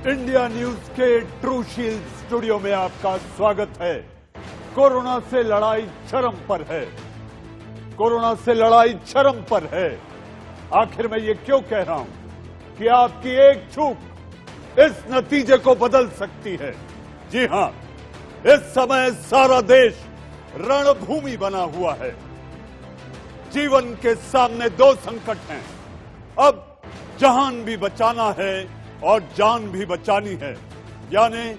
India news के true shield studio में आपका स्वागत है। कोरोना से लड़ाई चरम पर है। कोरोना से लड़ाई चरम पर है। आखिर मैं ये क्यों कह रहा हूं कि आपकी एक चूक इस नतीजे को बदल सकती है। जी हां, इस समय सारा देश रणभूमि बना हुआ है। जीवन के सामने दो संकट हैं। अब जहान भी बचाना है और जान भी बचानी है, यानी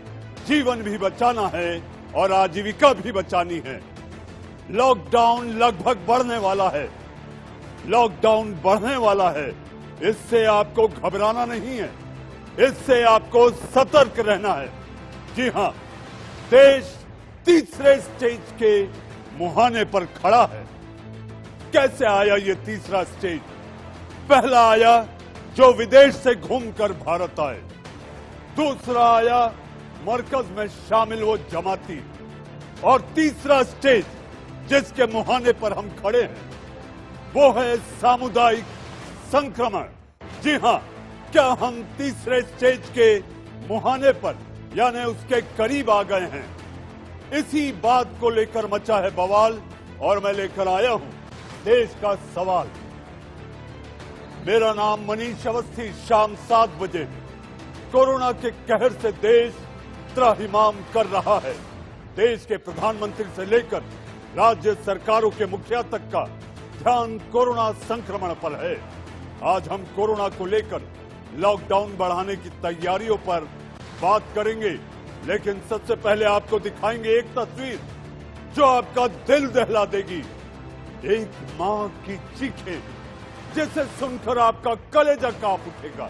जीवन भी बचाना है और आजीविका भी बचानी है। लॉकडाउन लगभग बढ़ने वाला है। लॉकडाउन बढ़ने वाला है। इससे आपको घबराना नहीं है, इससे आपको सतर्क रहना है। जी हां, देश तीसरे स्टेज के मुहाने पर खड़ा है। कैसे आया ये तीसरा स्टेज? पहला आया जो विदेश से घूमकर भारत आए, दूसरा आया मरकज में शामिल वो जमाती, और तीसरा स्टेज जिसके मुहाने पर हम खड़े हैं वो है सामुदायिक संक्रमण। जी हां, क्या हम तीसरे स्टेज के मुहाने पर यानी उसके करीब आ गए हैं? इसी बात को लेकर मचा है बवाल और मैं लेकर आया हूं देश का सवाल। मेरा नाम मनीष अवस्थी। शाम 7 बजे कोरोना के कहर से देश त्राहिमाम कर रहा है। देश के प्रधानमंत्री से लेकर राज्य सरकारों के मुखिया तक का ध्यान कोरोना संक्रमण पर है। आज हम कोरोना को लेकर लॉकडाउन बढ़ाने की तैयारियों पर बात करेंगे, लेकिन सबसे पहले आपको दिखाएंगे एक तस्वीर जो आपका दिल दहला देगी। एक मां की चीखें जिसे सुनकर आपका कलेजा कांप उठेगा।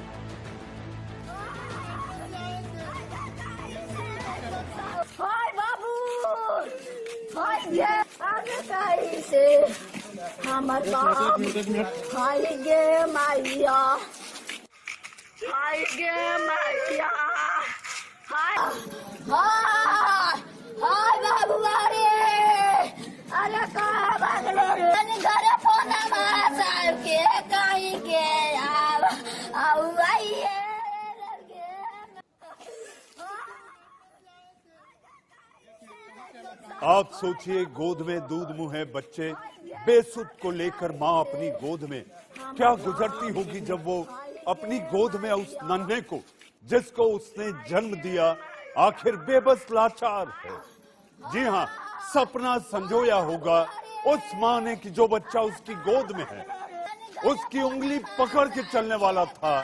हाय बाबू, हाय गे आगे कहीं से हमर बाप, हाय गे मैया, हाय गे मैया, हाय हाय बाबू अरे अरे कहाँ भागले रे? घर फोन मार के कहीं के आओ आइए। आप सोचिए, गोद में दूध मुंह बच्चे बेसुध को लेकर मां अपनी गोद में क्या गुजरती होगी जब वो अपनी गोद में उस नन्हे को जिसको उसने जन्म दिया आखिर बेबस लाचार है। जी हां, सपना संजोया होगा उस मां ने कि जो बच्चा उसकी गोद में है, उसकी उंगली पकड़ के चलने वाला था,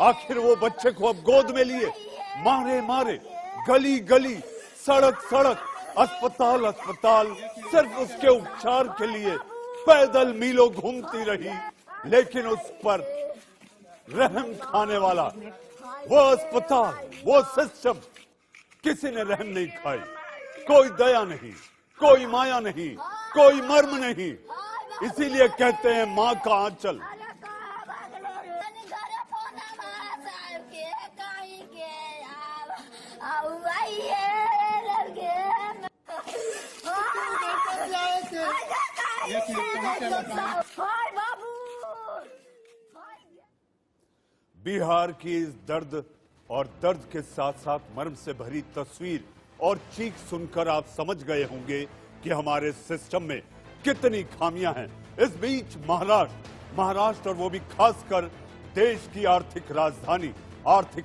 आखिर वो बच्चे को अब गोद में लिए मारे मारे गली गली सड़क सड़क अस्पताल अस्पताल सिर्फ उसके उपचार के लिए पैदल मीलों घूमती रही, लेकिन उस पर रहम खाने वाला वो अस्पताल, वो सिस्टम, किसी ने रहम नहीं खाई। कोई दया नहीं, कोई माया नहीं, कोई मर्म नहीं। इसीलिए कहते हैं मां का आंचल। बिहार की इस दर्द और दर्द के साथ साथ मर्म से भरी तस्वीर और चीख सुनकर आप समझ गए होंगे कि हमारे सिस्टम में कितनी खामियां हैं। इस बीच महाराष्ट्र और वो भी खासकर देश की आर्थिक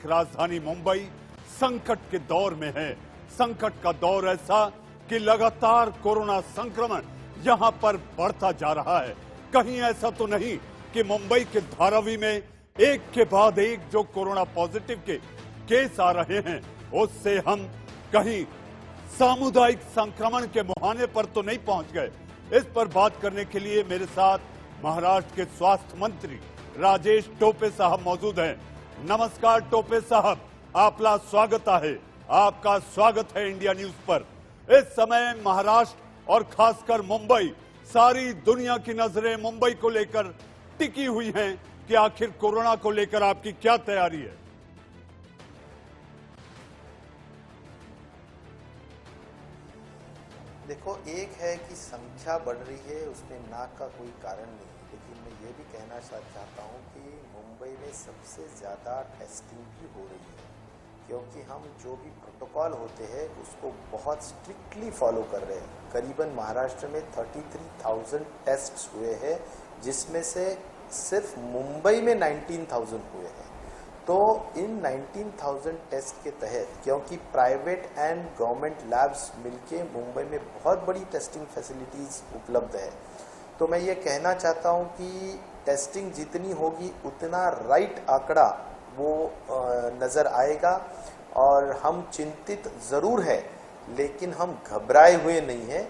राजधानी मुंबई संकट के दौर में है। संकट का दौर ऐसा कि लगातार कोरोना संक्रमण यहां पर बढ़ता जा रहा है। कहीं ऐसा तो नहीं कि मुंबई के धारावी में एक के बाद एक जो कोरोना पॉजिटिव के केस आ रहे हैं, उससे हम कहीं सामुदायिक संक्रमण के मुहाने पर तो नहीं पहुंच गए। इस पर बात करने के लिए मेरे साथ महाराष्ट्र के स्वास्थ्य मंत्री राजेश टोपे साहब मौजूद हैं। नमस्कार टोपे साहब, आपला स्वागत है। आपका स्वागत है इंडिया न्यूज पर। इस समय महाराष्ट्र और खासकर मुंबई, सारी दुनिया की नजरें मुंबई को लेकर टिकी हुई हैं कि आखिर कोरोना को लेकर आपकी क्या तैयारी है? देखो, एक है कि संख्या बढ़ रही है, उसमें नाक का कोई कारण नहीं, लेकिन मैं ये भी कहना चाहता हूँ कि मुंबई में सबसे ज़्यादा टेस्टिंग भी हो रही है। क्योंकि हम जो भी प्रोटोकॉल होते हैं उसको बहुत स्ट्रिक्टली फॉलो कर रहे हैं। करीबन महाराष्ट्र में 33,000 टेस्ट्स हुए हैं, जिसमें से सिर्फ मुंबई में 19,000 हुए हैं। तो इन 19,000 टेस्ट के तहत, क्योंकि प्राइवेट एंड गवर्नमेंट लैब्स मिलके मुंबई में बहुत बड़ी टेस्टिंग फैसिलिटीज़ उपलब्ध है, तो मैं ये कहना चाहता हूँ कि टेस्टिंग जितनी होगी उतना राइट आंकड़ा वो नज़र आएगा। और हम चिंतित ज़रूर है, लेकिन हम घबराए हुए नहीं हैं,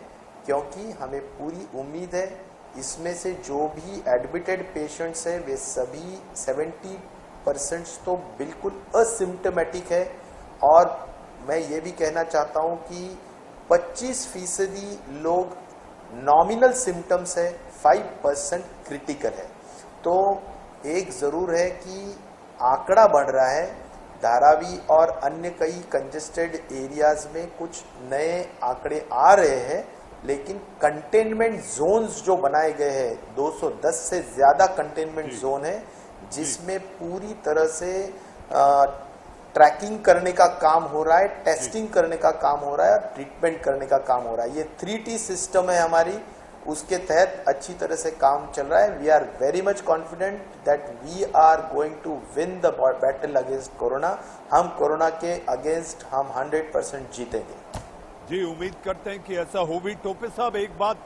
क्योंकि हमें पूरी उम्मीद है इसमें से जो भी एडमिटेड पेशेंट्स हैं वे सभी 70% तो बिल्कुल असिम्टोमेटिक है। और मैं ये भी कहना चाहता हूँ कि 25% लोग नॉमिनल सिम्टम्स है, 5% क्रिटिकल है। तो एक ज़रूर है कि आंकड़ा बढ़ रहा है। धारावी और अन्य कई कंजेस्टेड एरियाज में कुछ नए आंकड़े आ रहे हैं, लेकिन कंटेनमेंट जोन्स जो बनाए गए हैं, 210 से ज़्यादा कंटेनमेंट जोन है, जिसमें पूरी तरह से ट्रैकिंग करने का काम हो रहा है, टेस्टिंग करने का काम हो रहा है और ट्रीटमेंट करने का काम हो रहा है। ये 3T सिस्टम है हमारी, उसके तहत अच्छी तरह से काम चल रहा है। We are very much confident that we are going to win the battle against corona. हम कोरोना के अगेंस्ट हम 100% जीतेंगे। जी, उम्मीद करते हैं कि ऐसा हो भी। टोपे साहब, एक बात,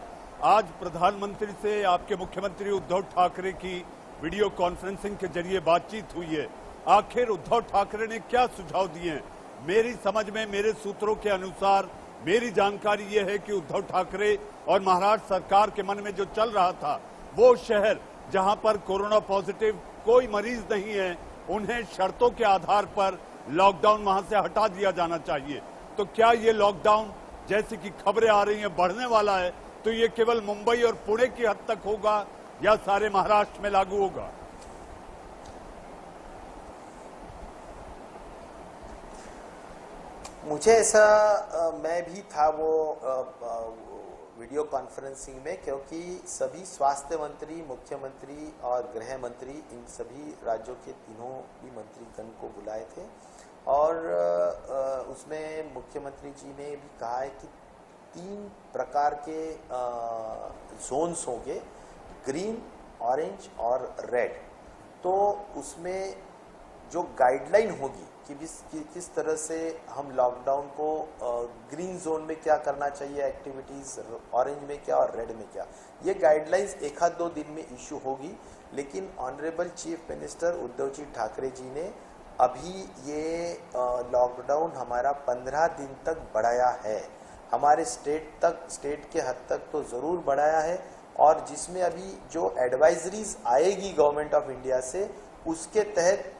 आज प्रधानमंत्री से आपके मुख्यमंत्री उद्धव ठाकरे की वीडियो कॉन्फ्रेंसिंग के जरिए बातचीत हुई है। आखिर उद्धव ठाकरे ने क्या सुझाव दिए हैं? मेरी समझ में, मेरे सूत्रों के अनुसार, मेरी जानकारी ये है कि उद्धव ठाकरे और महाराष्ट्र सरकार के मन में जो चल रहा था, वो शहर जहां पर कोरोना पॉजिटिव कोई मरीज नहीं है, उन्हें शर्तों के आधार पर लॉकडाउन वहां से हटा दिया जाना चाहिए। तो क्या ये लॉकडाउन, जैसे कि खबरें आ रही हैं, बढ़ने वाला है, तो ये केवल मुंबई और पुणे की हद तक होगा या सारे महाराष्ट्र में लागू होगा? मुझे ऐसा, मैं भी था वो वीडियो कॉन्फ्रेंसिंग में, क्योंकि सभी स्वास्थ्य मंत्री, मुख्यमंत्री और गृह मंत्री, इन सभी राज्यों के तीनों भी मंत्रीगण को बुलाए थे। और उसमें मुख्यमंत्री जी ने भी कहा है कि 3 प्रकार के जोन्स होंगे, ग्रीन, ऑरेंज और रेड। तो उसमें जो गाइडलाइन होगी कि किस तरह से हम लॉकडाउन को ग्रीन जोन में क्या करना चाहिए एक्टिविटीज़, ऑरेंज में क्या और रेड में क्या, ये गाइडलाइंस 1-2 दिन में इशू होगी। लेकिन honourable chief minister Uddhav ji Thackeray ji ने अभी ये लॉकडाउन हमारा 15 दिन तक बढ़ाया है। हमारे स्टेट के हद तक तो ज़रूर बढ़ाया है, और जिसमें अभी जो एडवाइजरीज आएगी गवर्नमेंट ऑफ इंडिया से, उसके तहत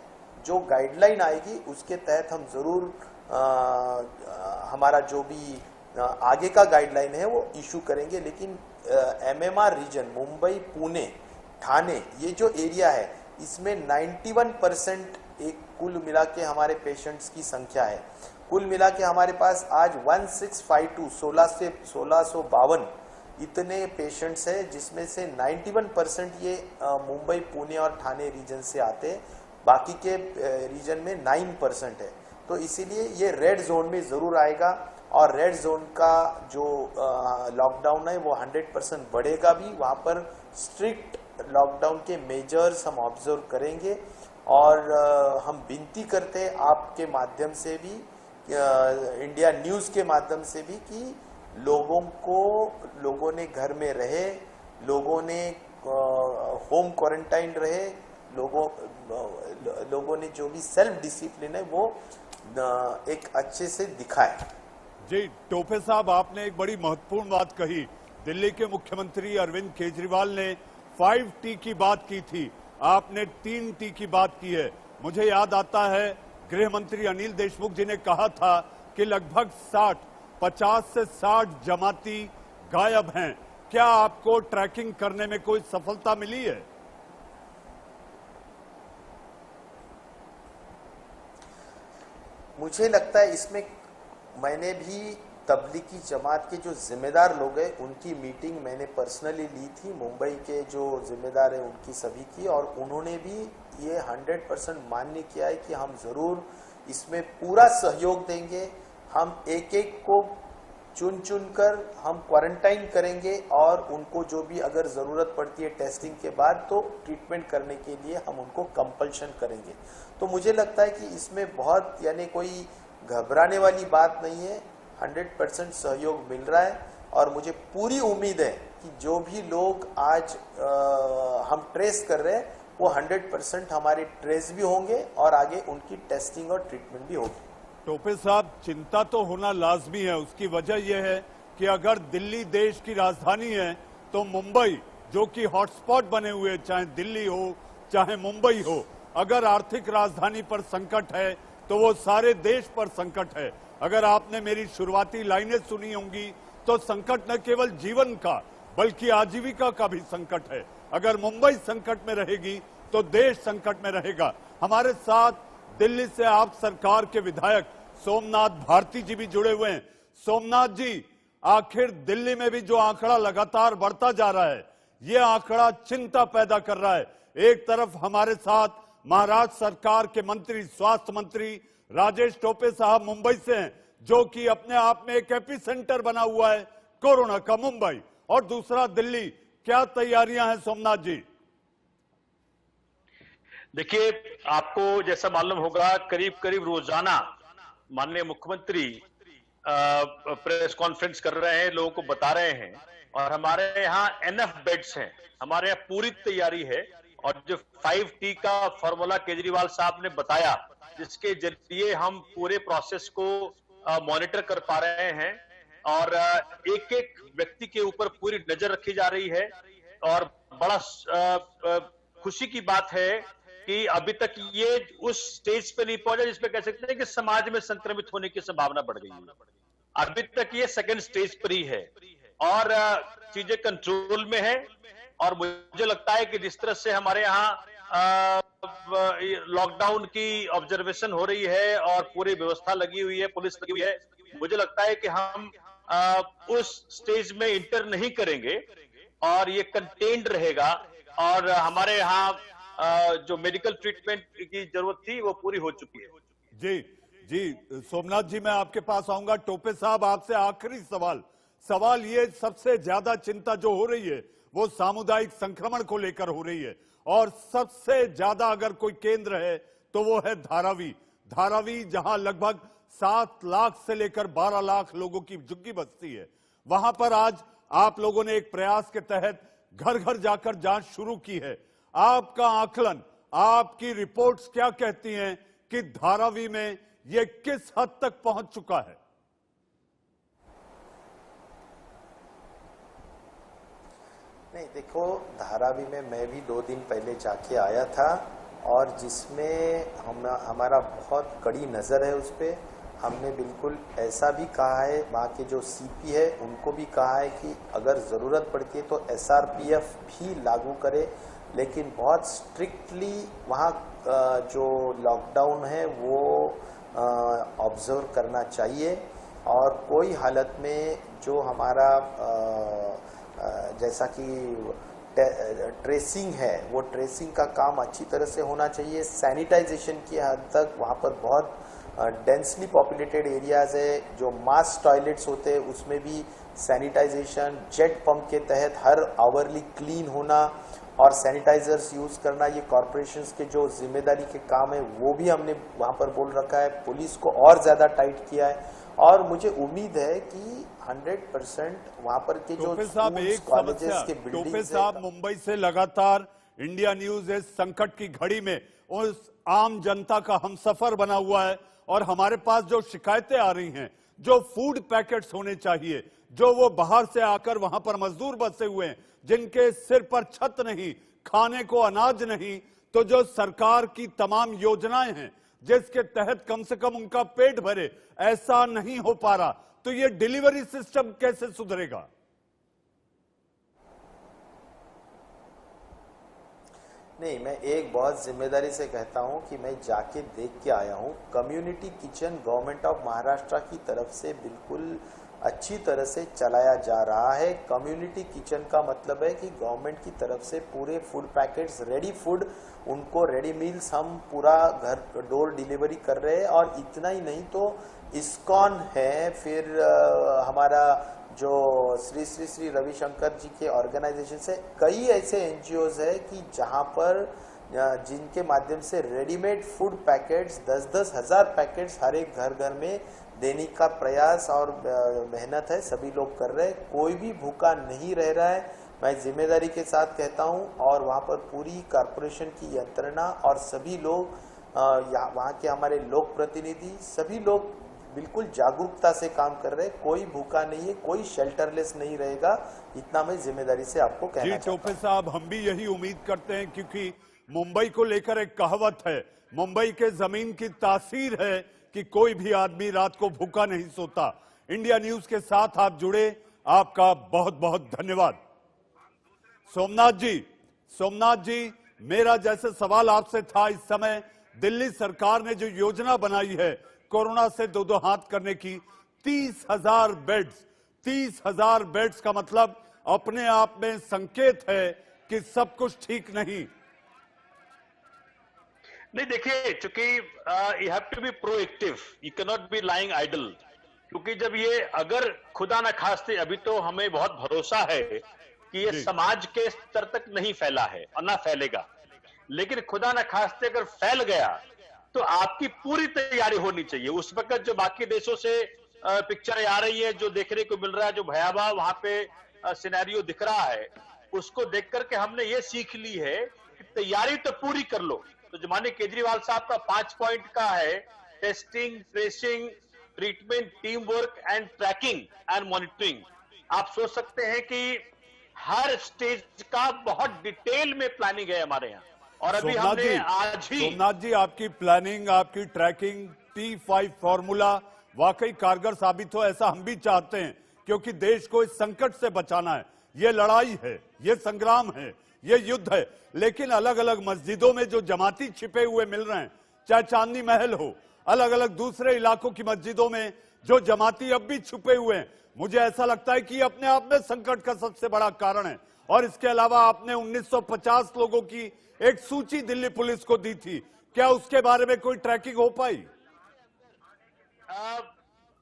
जो गाइडलाइन आएगी उसके तहत हम ज़रूर हमारा जो भी आगे का गाइडलाइन है वो इशू करेंगे। लेकिन MMR रीजन, मुंबई, पुणे, ठाणे, ये जो एरिया है, इसमें 91% एक कुल मिला के हमारे पेशेंट्स की संख्या है। कुल मिला के हमारे पास आज 1652 1652 इतने पेशेंट्स हैं, जिसमें से 91% ये मुंबई, पुणे और ठाणे रीजन से आते हैं। बाकी के रीजन में 9% है। तो इसीलिए ये रेड जोन में ज़रूर आएगा, और रेड जोन का जो लॉकडाउन है वो 100% बढ़ेगा भी। वहाँ पर स्ट्रिक्ट लॉकडाउन के मेजर्स हम ऑब्जर्व करेंगे। और हम विनती करते हैं आपके माध्यम से भी, इंडिया न्यूज़ के माध्यम से भी, कि लोगों ने घर में रहे, लोगों ने होम क्वारंटाइन रहे, लोगों ने जो भी सेल्फ डिसिप्लिन है वो एक अच्छे से दिखाए। जी, टोपे साहब, आपने एक बड़ी महत्वपूर्ण बात कही। दिल्ली के मुख्यमंत्री अरविंद केजरीवाल ने 5T की बात की थी, आपने 3T की बात की है। मुझे याद आता है गृह मंत्री अनिल देशमुख जी ने कहा था कि लगभग 50 से 60 जमाती गायब हैं। क्या आपको ट्रैकिंग करने में कोई सफलता मिली है? मुझे लगता है इसमें मैंने भी तबलीगी जमात के जो जिम्मेदार लोग हैं उनकी मीटिंग मैंने पर्सनली ली थी, मुंबई के जो जिम्मेदार हैं उनकी सभी की, और उन्होंने भी ये 100% मान्य किया है कि हम ज़रूर इसमें पूरा सहयोग देंगे। हम एक एक को चुन चुन कर हम क्वारंटाइन करेंगे और उनको जो भी अगर ज़रूरत पड़ती है टेस्टिंग के बाद तो ट्रीटमेंट करने के लिए हम उनको कंपल्शन करेंगे। तो मुझे लगता है कि इसमें बहुत यानी कोई घबराने वाली बात नहीं है। 100% सहयोग मिल रहा है और मुझे पूरी उम्मीद है कि जो भी लोग आज हम ट्रेस कर रहे हैं वो 100% हमारे ट्रेस भी होंगे और आगे उनकी टेस्टिंग और ट्रीटमेंट भी होगी। टोपे साहब, चिंता तो होना लाजमी है। उसकी वजह यह है कि अगर दिल्ली देश की राजधानी है तो मुंबई जो कि हॉटस्पॉट बने हुए, चाहे दिल्ली हो चाहे मुंबई हो, अगर आर्थिक राजधानी पर संकट है तो वो सारे देश पर संकट है। अगर आपने मेरी शुरुआती लाइनें सुनी होंगी तो संकट न केवल जीवन का बल्कि आजीविका का भी संकट है। अगर मुंबई संकट में रहेगी तो देश संकट में रहेगा। हमारे साथ दिल्ली से आप सरकार के विधायक सोमनाथ भारती जी भी जुड़े हुए हैं। सोमनाथ जी, आखिर दिल्ली में भी जो आंकड़ा लगातार बढ़ता जा रहा है, ये आंकड़ा चिंता पैदा कर रहा है। एक तरफ हमारे साथ महाराष्ट्र सरकार के मंत्री, स्वास्थ्य मंत्री राजेश टोपे साहब मुंबई से हैं, जो कि अपने आप में एक एपिसेंटर बना हुआ है कोरोना का, मुंबई, और दूसरा दिल्ली। क्या तैयारियां हैं सोमनाथ जी? देखिए, आपको जैसा मालूम होगा, करीब करीब रोजाना माननीय मुख्यमंत्री प्रेस कॉन्फ्रेंस कर रहे हैं, लोगों को बता रहे हैं, और हमारे यहाँ एनएफ बेड्स हैं, हमारे यहाँ पूरी तैयारी है। और जो 5T का फॉर्मूला केजरीवाल साहब ने बताया, जिसके जरिए हम पूरे प्रोसेस को मॉनिटर कर पा रहे हैं और एक एक व्यक्ति के ऊपर पूरी नजर रखी जा रही है। और बड़ा खुशी की बात है कि अभी तक ये उस स्टेज पे नहीं पहुंचा जिसपे कह सकते हैं कि समाज में संक्रमित होने की संभावना बढ़ गई है। अभी तक ये सेकंड स्टेज पर ही है और चीजें कंट्रोल में है। और मुझे लगता है कि जिस तरह से हमारे यहाँ लॉकडाउन की ऑब्जर्वेशन हो रही है और पूरी व्यवस्था लगी हुई है, पुलिस लगी हुई है, मुझे लगता है कि हम उस स्टेज में इंटर नहीं करेंगे और ये कंटेन्ड रहेगा। और हमारे यहाँ जो मेडिकल ट्रीटमेंट की जरूरत थी वो पूरी हो चुकी है। जी जी, सोमनाथ जी, मैं आपके पास आऊंगा। टोपे साहब, आपसे आखिरी सवाल ये, सबसे ज्यादा चिंता जो हो रही है वो सामुदायिक संक्रमण को लेकर हो रही है, और सबसे ज्यादा अगर कोई केंद्र है तो वो है धारावी, जहां लगभग 7 लाख से लेकर 12 लाख लोगों की झुग्गी बसती है। वहां पर आज आप लोगों ने एक प्रयास के तहत घर घर जाकर जांच शुरू की है। आपका आकलन, आपकी रिपोर्ट्स क्या कहती हैं कि धारावी में यह किस हद तक पहुंच चुका है? नहीं, देखो, धारावी में मैं भी 2 दिन पहले जाके आया था और जिसमें हमारा बहुत कड़ी नज़र है उस पर। हमने बिल्कुल ऐसा भी कहा है, वहाँ के जो सीपी है उनको भी कहा है कि अगर ज़रूरत पड़ती है तो SRPF भी लागू करे, लेकिन बहुत स्ट्रिक्टली वहाँ जो लॉकडाउन है वो ऑब्जर्व करना चाहिए। और कोई हालत में जो हमारा जैसा कि ट्रेसिंग है, वो ट्रेसिंग का काम अच्छी तरह से होना चाहिए। सैनिटाइजेशन की हद तक वहाँ पर बहुत डेंसली पॉपुलेटेड एरियाज़ है, जो मास टॉयलेट्स होते हैं उसमें भी सैनिटाइजेशन, जेट पंप के तहत हर आवरली क्लीन होना और सैनिटाइजर्स यूज़ करना, ये कॉरपोरेशंस के जो जिम्मेदारी के काम है वो भी हमने वहाँ पर बोल रखा है। पुलिस को और ज़्यादा टाइट किया है और मुझे उम्मीद है कि 100% वहाँ पर के जो स्कूल्स, कॉलेजेस के बिल्डिंग्स टोपे साहब, मुंबई से लगातार इंडिया न्यूज इस संकट की घड़ी में उस आम जनता का हमसफर बना हुआ है, और हमारे पास जो शिकायतें आ रही हैं, जो फूड पैकेट्स होने चाहिए, जो वो बाहर से आकर वहां पर मजदूर बसे हुए हैं, जिनके सिर पर छत नहीं, खाने को अनाज नहीं, तो जो सरकार की तमाम योजनाएं हैं जिसके तहत कम से कम उनका पेट भरे, ऐसा नहीं हो पा रहा, तो ये डिलीवरी सिस्टम कैसे सुधरेगा? नहीं, मैं एक बहुत जिम्मेदारी से कहता हूं कि मैं जाके देख के आया हूं। Community kitchen government of Maharashtra की तरफ से बिल्कुल अच्छी तरह से चलाया जा रहा है। कम्युनिटी किचन का मतलब है कि गवर्नमेंट की तरफ से पूरे फूड पैकेट्स, रेडी फूड, उनको रेडी मील्स हम पूरा घर डोर डिलीवरी कर रहे हैं। और इतना ही नहीं तो इस्कॉन है, फिर हमारा जो श्री श्री श्री रविशंकर जी के ऑर्गेनाइजेशन से कई ऐसे एनजीओज है कि जहां पर जिनके माध्यम से रेडीमेड फूड पैकेट्स 10-10 हज़ार पैकेट्स हर एक घर घर में देने का प्रयास और मेहनत है, सभी लोग कर रहे हैं। कोई भी भूखा नहीं रह रहा है, मैं जिम्मेदारी के साथ कहता हूं। और वहां पर पूरी कॉरपोरेशन की यंत्रणा और सभी लोग, वहां के हमारे लोक प्रतिनिधि, सभी लोग बिल्कुल जागरूकता से काम कर रहे हैं। कोई भूखा नहीं है, कोई शेल्टरलेस नहीं रहेगा, इतना मैं जिम्मेदारी से आपको कहना चाहता हूं। टोपे साहब, हम भी यही उम्मीद करते हैं, क्योंकि मुंबई को लेकर एक कहावत है, मुंबई के जमीन की तासीर है कि कोई भी आदमी रात को भूखा नहीं सोता। इंडिया न्यूज के साथ आप जुड़े, आपका बहुत बहुत धन्यवाद। सोमनाथ जी, मेरा जैसे सवाल आपसे था, इस समय दिल्ली सरकार ने जो योजना बनाई है कोरोना से दो हाथ करने की, 30,000 बेड्स, 30,000 बेड्स का मतलब अपने आप में संकेत है कि सब कुछ ठीक नहीं। नहीं, देखिए, चूंकि you have to be proactive, you can not be lying idle. क्योंकि जब ये, अगर खुदा न खास्ते, अभी तो हमें बहुत भरोसा है कि ये समाज के स्तर तक नहीं फैला है और ना फैलेगा, लेकिन खुदा न खास्ते अगर फैल गया तो आपकी पूरी तैयारी होनी चाहिए। उस वक्त जो बाकी देशों से पिक्चर आ रही है, जो देखने को मिल रहा है, जो भयावह वहां पे सिनेरियो दिख रहा है, उसको देख करके हमने ये सीख ली है कि तैयारी तो पूरी कर लो। तो जो माननीय केजरीवाल साहब का 5 पॉइंट का है, testing, tracing, treatment, team work and tracking and monitoring, आप सोच सकते हैं कि हर स्टेज का बहुत डिटेल में प्लानिंग है हमारे यहाँ। और अभी हमने आज ही, सोमनाथ जी, आपकी प्लानिंग, आपकी ट्रैकिंग, T5 फॉर्मूला वाकई कारगर साबित हो, ऐसा हम भी चाहते हैं, क्योंकि देश को इस संकट से बचाना है। ये लड़ाई है, ये संग्राम है, ये युद्ध है। लेकिन अलग अलग मस्जिदों में जो जमाती छिपे हुए मिल रहे हैं, चाहे चांदनी महल हो, अलग अलग दूसरे इलाकों की मस्जिदों में जो जमाती अब भी छुपे हुए हैं, मुझे ऐसा लगता है कि अपने आप में संकट का सबसे बड़ा कारण है। और इसके अलावा आपने 1950 लोगों की एक सूची दिल्ली पुलिस को दी थी, क्या उसके बारे में कोई ट्रैकिंग हो पाई?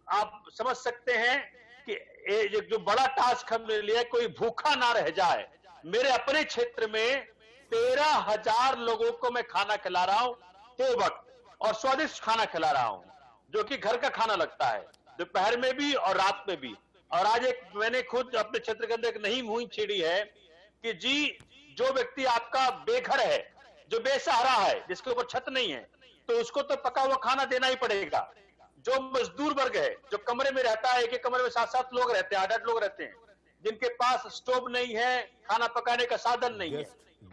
आप समझ सकते हैं कि ये जो बड़ा टास्क हमने लिया, कोई भूखा ना रह जाए। मेरे अपने क्षेत्र में 13,000 लोगों को मैं खाना खिला रहा हूं दो वक्त, और स्वादिष्ट खाना खिला रहा हूं, जो कि घर का खाना लगता है, दोपहर में भी और रात में भी। और आज मैंने खुद अपने क्षेत्र के अंदर एक नई मुहिम छेड़ी है कि जी, जो व्यक्ति आपका बेघर है, जो बेसहारा है, जिसके ऊपर छत नहीं है, तो उसको तो पका हुआ खाना देना ही पड़ेगा। जो मजदूर वर्ग है, जो कमरे में रहता है, एक कमरे में 7-7 लोग रहते हैं, 8-8 लोग रहते हैं, जिनके पास स्टोव नहीं है, खाना पकाने का साधन नहीं है,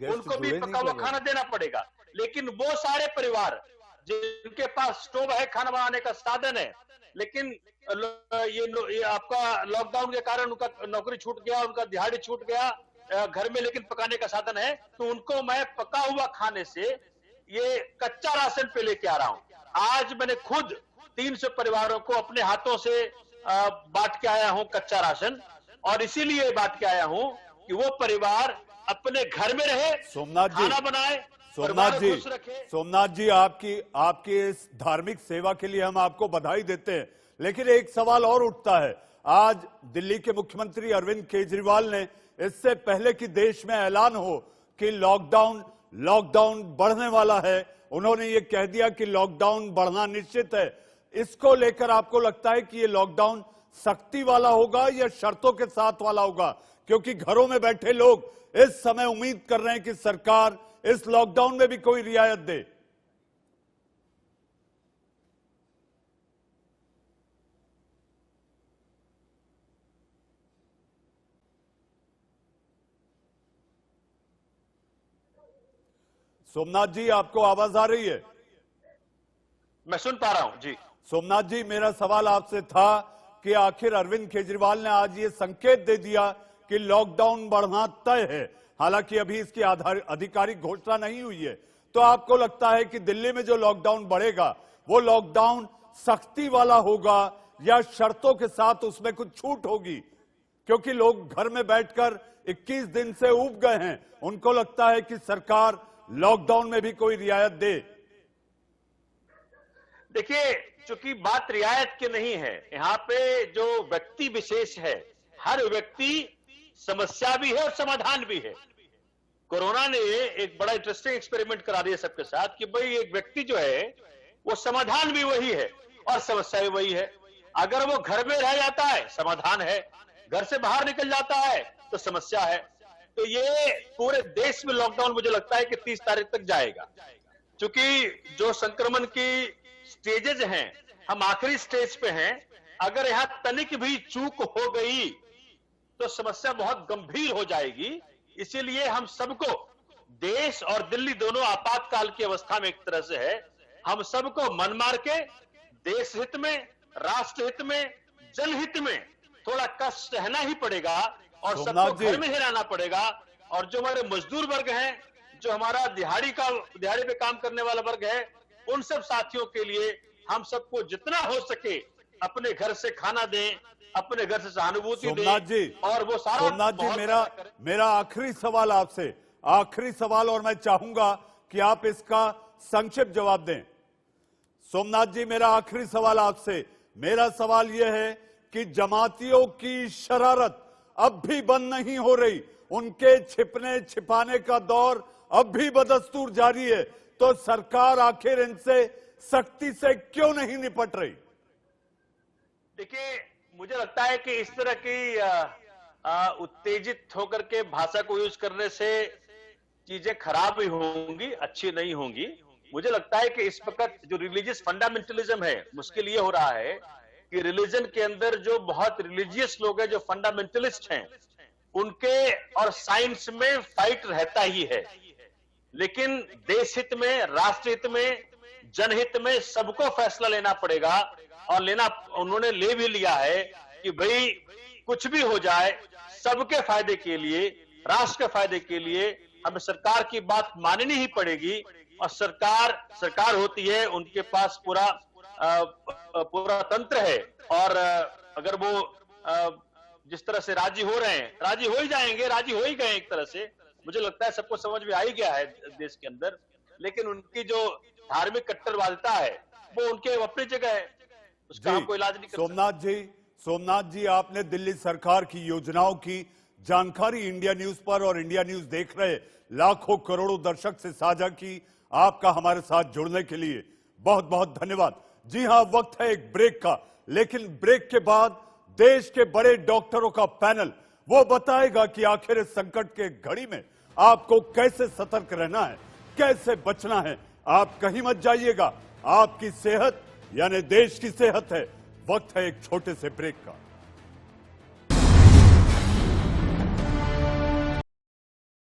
उनको भी पका हुआ खाना देना पड़ेगा। लेकिन वो सारे परिवार जिनके पास स्टोव है, खाना बनाने का साधन है, लेकिन ये आपका लॉकडाउन के कारण उनका नौकरी छूट गया, उनका दिहाड़ी छूट गया, घर में लेकिन पकाने का साधन है, तो उनको मैं पका हुआ खाने से ये कच्चा राशन पे लेके आ रहा हूं। आज मैंने खुद 300 परिवारों को अपने हाथों से बांट के आया हूं कच्चा राशन, और इसीलिए बांट के आया हूं कि वो परिवार अपने घर में रहे, खाना बनाए, सोमनाथ जी, आपकी इस धार्मिक सेवा के लिए हम आपको बधाई देते हैं। लेकिन एक सवाल और उठता है, आज दिल्ली के मुख्यमंत्री अरविंद केजरीवाल ने, इससे पहले कि देश में ऐलान हो कि लॉकडाउन बढ़ने वाला है, उन्होंने ये कह दिया कि लॉकडाउन बढ़ना निश्चित है। इसको लेकर आपको लगता है कि ये लॉकडाउन सख्ती वाला होगा या शर्तों के साथ वाला होगा? क्योंकि घरों में बैठे लोग इस समय उम्मीद कर रहे हैं कि सरकार इस लॉकडाउन में भी कोई रियायत दे। सोमनाथ जी, आपको आवाज आ रही है? मैं सुन पा रहा हूं जी। सोमनाथ जी, मेरा सवाल आपसे था कि आखिर अरविंद केजरीवाल ने आज ये संकेत दे दिया कि लॉकडाउन बढ़ना तय है, हालांकि अभी इसकी आधिकारिक घोषणा नहीं हुई है, तो आपको लगता है कि दिल्ली में जो लॉकडाउन बढ़ेगा वो लॉकडाउन सख्ती वाला होगा या शर्तों के साथ उसमें कुछ छूट होगी? क्योंकि लोग घर में बैठकर 21 दिन से ऊब गए हैं, उनको लगता है कि सरकार लॉकडाउन में भी कोई रियायत दे। देखिए, चूंकि बात रियायत की नहीं है, यहाँ पे जो व्यक्ति विशेष है, हर व्यक्ति समस्या भी है और समाधान भी है। कोरोना ने एक बड़ा इंटरेस्टिंग एक्सपेरिमेंट करा दिया सबके साथ कि भाई एक व्यक्ति जो है वो समाधान भी वही है और समस्या भी वही है। अगर वो घर में रह जाता है समाधान है, घर से बाहर निकल जाता है तो समस्या है। तो ये पूरे देश में लॉकडाउन मुझे लगता है कि 30 तारीख तक जाएगा, क्योंकि जो संक्रमण की स्टेजेस हैं, हम आखिरी स्टेज पे हैं। अगर यहां तनिक भी चूक हो गई तो समस्या बहुत गंभीर हो जाएगी। इसीलिए हम सबको, देश और दिल्ली दोनों आपातकाल की अवस्था में एक तरह से है, हम सबको मन मार के देश हित में, राष्ट्र हित में, जनहित में थोड़ा कष्ट सहना ही पड़ेगा और सबको घर में ही रहना पड़ेगा। और जो हमारे मजदूर वर्ग हैं, जो हमारा दिहाड़ी पे काम करने वाला वर्ग है, उन सब साथियों के लिए हम सबको जितना हो सके अपने घर से खाना दें, अपने घर से सहानुभूति दें, और वो सारा। सोमनाथ जी, मेरा आखिरी सवाल आपसे, आखिरी सवाल, और मैं चाहूंगा कि आप इसका संक्षिप्त जवाब दें। सोमनाथ जी, मेरा आखिरी सवाल आपसे, मेरा सवाल यह है कि जमातियों की शरारत अब भी बंद नहीं हो रही, उनके छिपने छिपाने का दौर अब भी बदस्तूर जारी है, तो सरकार आखिर इनसे सख्ती से क्यों नहीं निपट रही? देखिए, मुझे लगता है कि इस तरह की उत्तेजित होकर के भाषा को यूज करने से चीजें खराब ही होंगी, अच्छी नहीं होंगी। मुझे लगता है कि इस वक्त जो रिलीजियस फंडामेंटलिज्म है, मुश्किल ये हो रहा है कि रिलीजन के अंदर जो बहुत रिलीजियस लोग हैं, जो फंडामेंटलिस्ट हैं, उनके और साइंस में फाइट रहता ही है। लेकिन देश हित में, राष्ट्र हित में, जनहित में सबको फैसला लेना पड़ेगा, और उन्होंने ले भी लिया है कि भाई कुछ भी हो जाए, सबके फायदे के लिए, राष्ट्र के फायदे के लिए हमें सरकार की बात माननी ही पड़ेगी। और सरकार होती है, उनके पास पूरा तंत्र है, और अगर वो जिस तरह से राजी हो रहे हैं, राजी हो ही जाएंगे, राजी हो ही गए एक तरह से। मुझे लगता है सबको समझ में आ ही गया है देश के अंदर। लेकिन उनकी जो धार्मिक कट्टरवादिता है वो उनके अपनी जगह है, उसका कोई इलाज नहीं कर सोमनाथ जी, आपने दिल्ली सरकार की योजनाओं की जानकारी इंडिया न्यूज पर और इंडिया न्यूज देख रहे लाखों करोड़ों दर्शक से साझा की। आपका हमारे साथ जुड़ने के लिए बहुत बहुत धन्यवाद। जी हां, वक्त है एक ब्रेक का, लेकिन ब्रेक के बाद देश के बड़े डॉक्टरों का पैनल वो बताएगा कि आखिर इस संकट के घड़ी में आपको कैसे सतर्क रहना है, कैसे बचना है। आप कहीं मत जाइएगा, आपकी सेहत यानी देश की सेहत है। वक्त है एक छोटे से ब्रेक का।